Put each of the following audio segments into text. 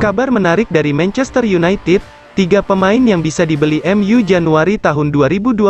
Kabar menarik dari Manchester United, 3 pemain yang bisa dibeli MU Januari tahun 2023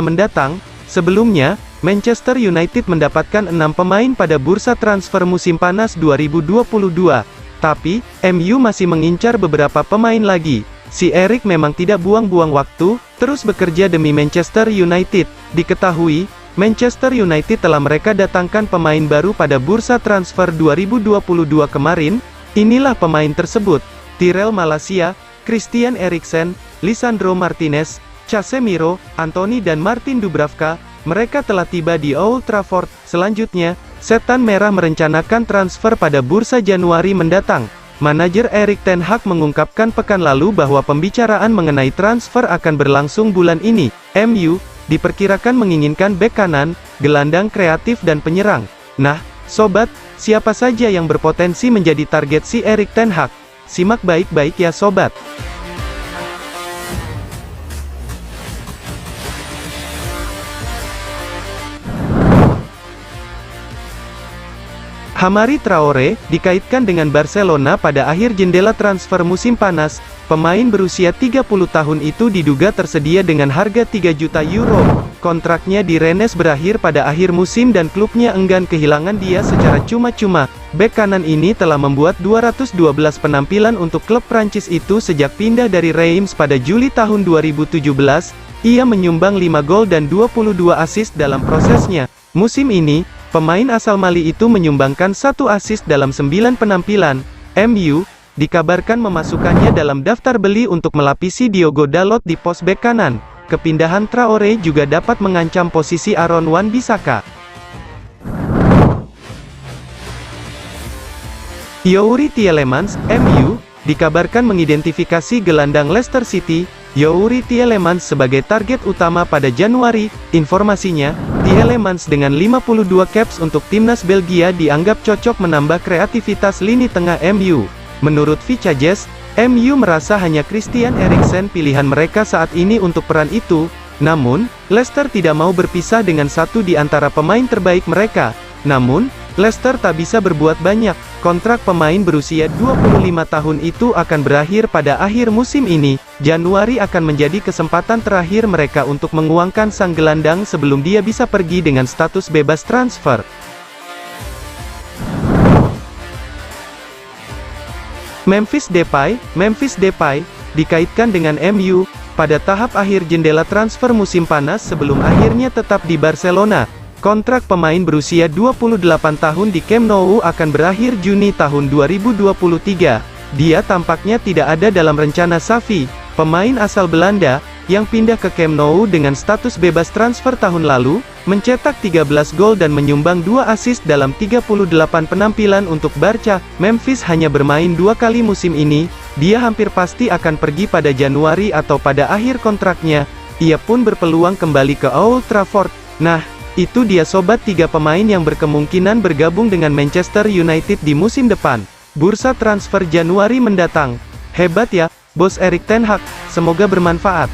mendatang. Sebelumnya, Manchester United mendapatkan 6 pemain pada bursa transfer musim panas 2022. Tapi, MU masih mengincar beberapa pemain lagi. Si Erik memang tidak buang-buang waktu, terus bekerja demi Manchester United. Diketahui, Manchester United telah mereka datangkan pemain baru pada bursa transfer 2022 kemarin. Inilah pemain tersebut: Tyrell Malacia, Christian Eriksen, Lisandro Martinez, Casemiro, Anthony dan Martin Dubravka. Mereka telah tiba di Old Trafford. Selanjutnya, Setan Merah merencanakan transfer pada bursa Januari mendatang. Manajer Erik ten Hag mengungkapkan pekan lalu bahwa pembicaraan mengenai transfer akan berlangsung bulan ini. MU diperkirakan menginginkan bek kanan, gelandang kreatif dan penyerang. Nah, sobat, siapa saja yang berpotensi menjadi target si Erik ten Hag? Simak baik-baik ya sobat. Hamari Traore dikaitkan dengan Barcelona pada akhir jendela transfer musim panas. Pemain berusia 30 tahun itu diduga tersedia dengan harga 3 juta euro. Kontraknya di Rennes berakhir pada akhir musim dan klubnya enggan kehilangan dia secara cuma-cuma. Bek kanan ini telah membuat 212 penampilan untuk klub Prancis itu sejak pindah dari Reims pada Juli tahun 2017. Ia menyumbang 5 gol dan 22 assist dalam prosesnya. Musim ini, pemain asal Mali itu menyumbangkan 1 assist dalam 9 penampilan. MU dikabarkan memasukkannya dalam daftar beli untuk melapisi Diogo Dalot di pos bek kanan. Kepindahan Traore juga dapat mengancam posisi Aaron Wan-Bissaka. Youri Tielemans, MU dikabarkan mengidentifikasi gelandang Leicester City, Youri Tielemans sebagai target utama pada Januari. Informasinya, Tielemans dengan 52 caps untuk timnas Belgia dianggap cocok menambah kreativitas lini tengah MU. Menurut Vicajes, MU merasa hanya Christian Eriksen pilihan mereka saat ini untuk peran itu. Namun, Leicester tidak mau berpisah dengan satu di antara pemain terbaik mereka. Namun, Leicester tak bisa berbuat banyak. Kontrak pemain berusia 25 tahun itu akan berakhir pada akhir musim ini. Januari akan menjadi kesempatan terakhir mereka untuk menguangkan sang gelandang sebelum dia bisa pergi dengan status bebas transfer. Memphis Depay dikaitkan dengan MU pada tahap akhir jendela transfer musim panas sebelum akhirnya tetap di Barcelona. Kontrak pemain berusia 28 tahun di Camp Nou akan berakhir Juni tahun 2023. Dia tampaknya tidak ada dalam rencana Xavi, pemain asal Belanda, yang pindah ke Camp Nou dengan status bebas transfer tahun lalu, mencetak 13 gol dan menyumbang 2 assist dalam 38 penampilan untuk Barca. Memphis hanya bermain 2 kali musim ini. Dia hampir pasti akan pergi pada Januari atau pada akhir kontraknya. Ia pun berpeluang kembali ke Old Trafford. Nah, itu dia sobat 3 pemain yang berkemungkinan bergabung dengan Manchester United di musim depan. Bursa transfer Januari mendatang. Hebat ya, Bos Erik ten Hag. Semoga bermanfaat.